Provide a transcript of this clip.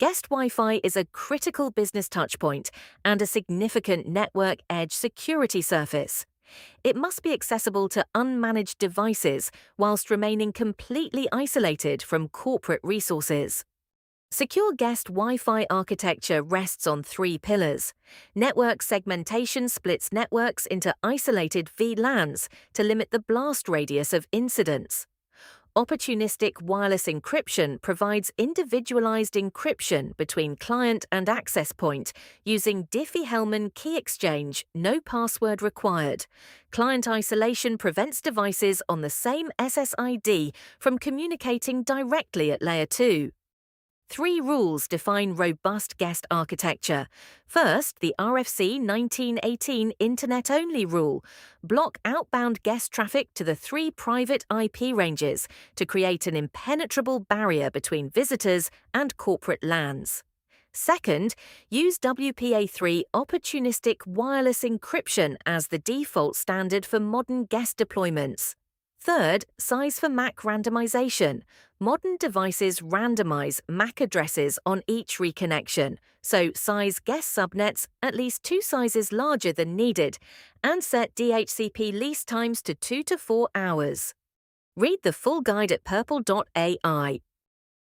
Guest Wi-Fi is a critical business touchpoint and a significant network edge security surface. It must be accessible to unmanaged devices whilst remaining completely isolated from corporate resources. Secure guest Wi-Fi architecture rests on three pillars. Network segmentation splits networks into isolated VLANs to limit the blast radius of incidents. Opportunistic wireless encryption provides individualized encryption between client and access point using Diffie-Hellman key exchange, no password required. Client isolation prevents devices on the same SSID from communicating directly at Layer 2. Three rules define robust guest architecture. First, the RFC 1918 Internet-Only Rule. Block outbound guest traffic to the three private IP ranges to create an impenetrable barrier between visitors and corporate LANs. Second, use WPA3 opportunistic wireless encryption as the default standard for modern guest deployments. Third, size for MAC randomization. Modern devices randomize MAC addresses on each reconnection, so size guest subnets at least 2 sizes larger than needed, and set DHCP lease times to 2 to 4 hours. Read the full guide at purple.ai.